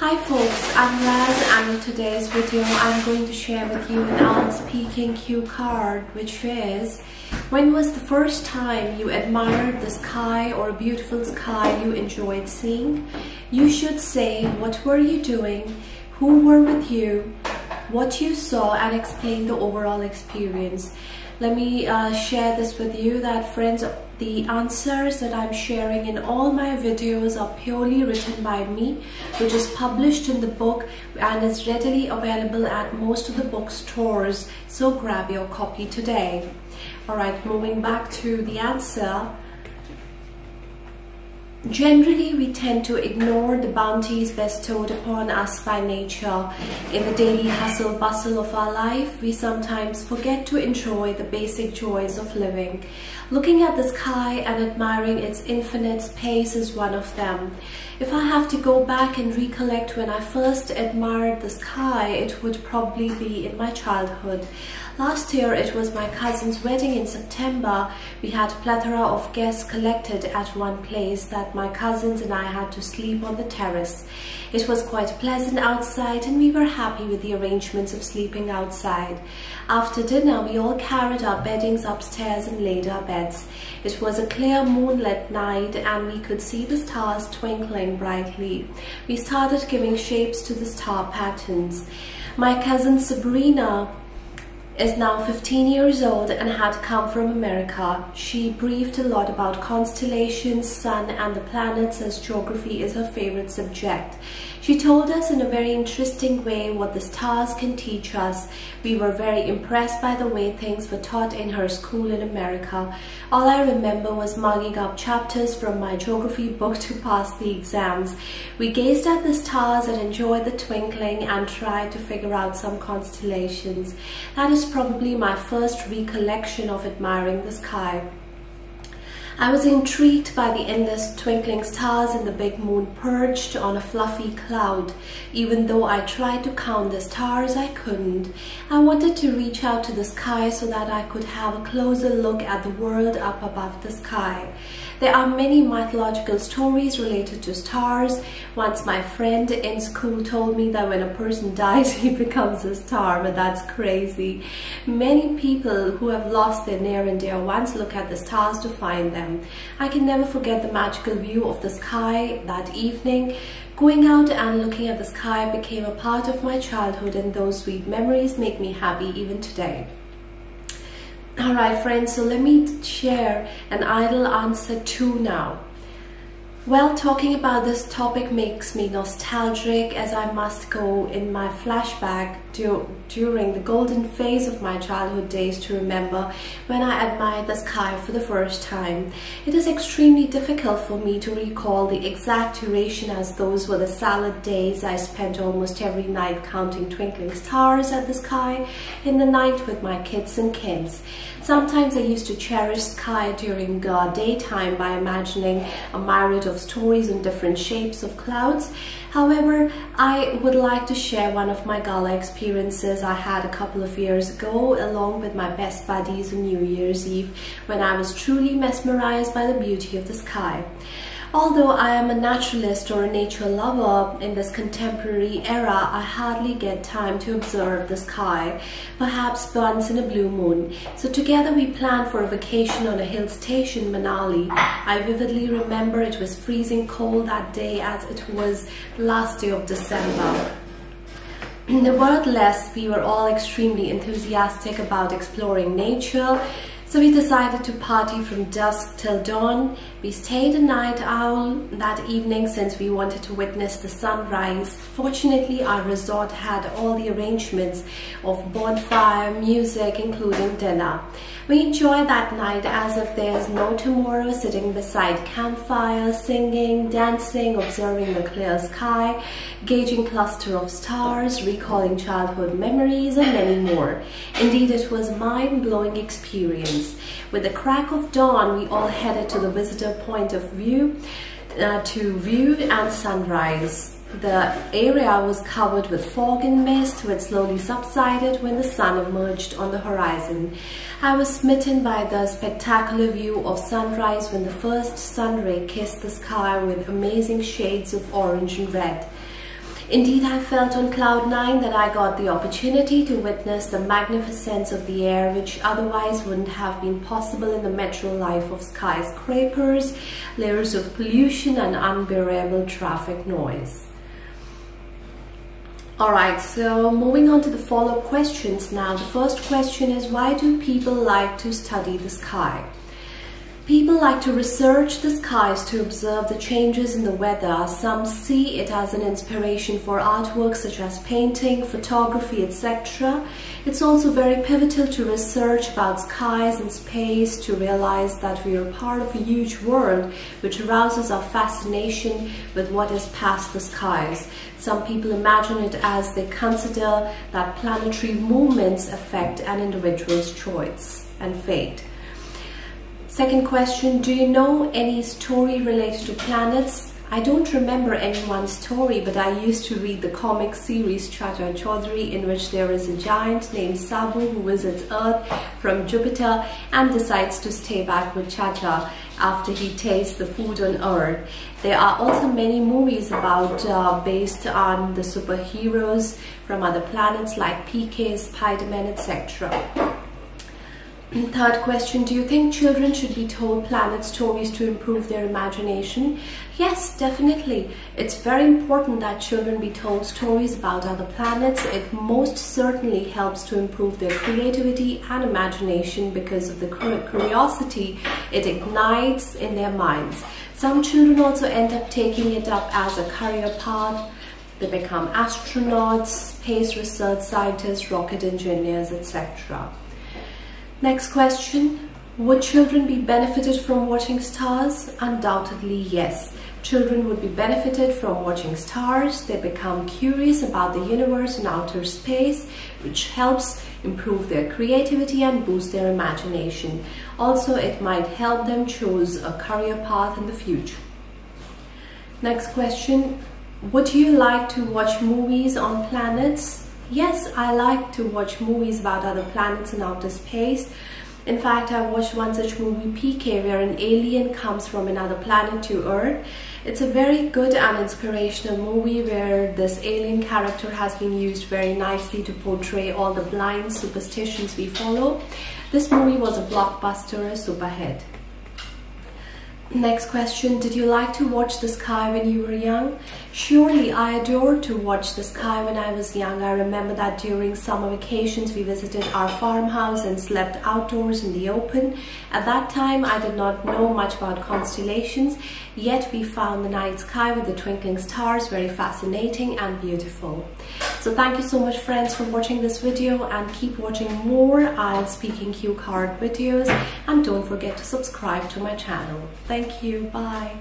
Hi folks, I'm Raz, and in today's video I'm going to share with you an IELTS Speaking Cue Card, which is: when was the first time you admired the sky or a beautiful sky you enjoyed seeing? You should say what were you doing, who were with you, what you saw, and explain the overall experience. Let me share this with you that, friends, the answers that I'm sharing in all my videos are purely written by me, which is published in the book and is readily available at most of the bookstores, so grab your copy today. Alright, moving back to the answer. Generally, we tend to ignore the bounties bestowed upon us by nature. In the daily hustle bustle of our life, we sometimes forget to enjoy the basic joys of living. Looking at the sky and admiring its infinite space is one of them. If I have to go back and recollect when I first admired the sky, it would probably be in my childhood. Last year, it was my cousin's wedding in September. We had a plethora of guests collected at one place that my cousins and I had to sleep on the terrace. It was quite pleasant outside and we were happy with the arrangements of sleeping outside. After dinner, we all carried our beddings upstairs and laid our beds. It was a clear moonlit night and we could see the stars twinkling brightly. We started giving shapes to the star patterns. My cousin Sabrina is now 15 years old and had come from America. She briefed a lot about constellations, sun and the planets, as geography is her favorite subject. She told us in a very interesting way what the stars can teach us. We were very impressed by the way things were taught in her school in America. All I remember was mugging up chapters from my geography book to pass the exams. We gazed at the stars and enjoyed the twinkling and tried to figure out some constellations. That is probably my first recollection of admiring the sky. I was intrigued by the endless twinkling stars and the big moon perched on a fluffy cloud. Even though I tried to count the stars, I couldn't. I wanted to reach out to the sky so that I could have a closer look at the world up above the sky. There are many mythological stories related to stars. Once my friend in school told me that when a person dies, he becomes a star, but that's crazy. Many people who have lost their near and dear ones look at the stars to find them. I can never forget the magical view of the sky that evening. Going out and looking at the sky became a part of my childhood, and those sweet memories make me happy even today. Alright friends, so let me share an idle answer 2 now. Well, talking about this topic makes me nostalgic, as I must go in my flashback during the golden phase of my childhood days to remember when I admired the sky for the first time. It is extremely difficult for me to recall the exact duration, as those were the salad days I spent almost every night counting twinkling stars at the sky in the night with my kids and kins. Sometimes I used to cherish sky during daytime by imagining a myriad of stories in different shapes of clouds. However, I would like to share one of my gala experiences I had a couple of years ago along with my best buddies on New Year's Eve, when I was truly mesmerized by the beauty of the sky. Although I am a naturalist or a nature lover in this contemporary era, I hardly get time to observe the sky, perhaps once in a blue moon. So together we planned for a vacation on a hill station, Manali. I vividly remember it was freezing cold that day, as it was the last day of December. Nevertheless, we were all extremely enthusiastic about exploring nature. So we decided to party from dusk till dawn. We stayed a night owl that evening since we wanted to witness the sunrise. Fortunately, our resort had all the arrangements of bonfire, music, including dinner. We enjoyed that night as if there's no tomorrow, sitting beside campfires, singing, dancing, observing the clear sky, gauging cluster of stars, recalling childhood memories, and many more. Indeed, it was a mind-blowing experience. With the crack of dawn, we all headed to the visitor point of view to view and sunrise. The area was covered with fog and mist, which slowly subsided when the sun emerged on the horizon. I was smitten by the spectacular view of sunrise when the first sun ray kissed the sky with amazing shades of orange and red. Indeed, I felt on cloud 9 that I got the opportunity to witness the magnificence of the air, which otherwise wouldn't have been possible in the metro life of skyscrapers, layers of pollution and unbearable traffic noise. Alright, so moving on to the follow-up questions now. The first question is, why do people like to study the sky? People like to research the skies to observe the changes in the weather. Some see it as an inspiration for artwork such as painting, photography, etc. It's also very pivotal to research about skies and space to realize that we are part of a huge world which arouses our fascination with what is past the skies. Some people imagine it as they consider that planetary movements affect an individual's choice and fate. Second question, do you know any story related to planets? I don't remember anyone's story, but I used to read the comic series Chacha Chaudhary, in which there is a giant named Sabu who visits Earth from Jupiter and decides to stay back with Chacha after he tastes the food on Earth. There are also many movies about based on the superheroes from other planets like PK, Spiderman, etc. Third question, do you think children should be told planet stories to improve their imagination? Yes, definitely. It's very important that children be told stories about other planets. It most certainly helps to improve their creativity and imagination because of the curiosity it ignites in their minds. Some children also end up taking it up as a career path. They become astronauts, space research scientists, rocket engineers, etc. Next question, would children be benefited from watching stars? Undoubtedly, yes. Children would be benefited from watching stars. They become curious about the universe and outer space, which helps improve their creativity and boost their imagination. Also, it might help them choose a career path in the future. Next question, would you like to watch movies on planets? Yes, I like to watch movies about other planets and outer space. In fact, I watched one such movie, PK, where an alien comes from another planet to Earth. It's a very good and inspirational movie where this alien character has been used very nicely to portray all the blind superstitions we follow. This movie was a blockbuster, a super hit. Next question, did you like to watch the sky when you were young? Surely, I adored to watch the sky when I was young. I remember that during summer vacations we visited our farmhouse and slept outdoors in the open. At that time I did not know much about constellations, yet we found the night sky with the twinkling stars very fascinating and beautiful. So thank you so much friends for watching this video, and keep watching more IELTS Speaking Cue Card videos, and don't forget to subscribe to my channel. Thank you, bye.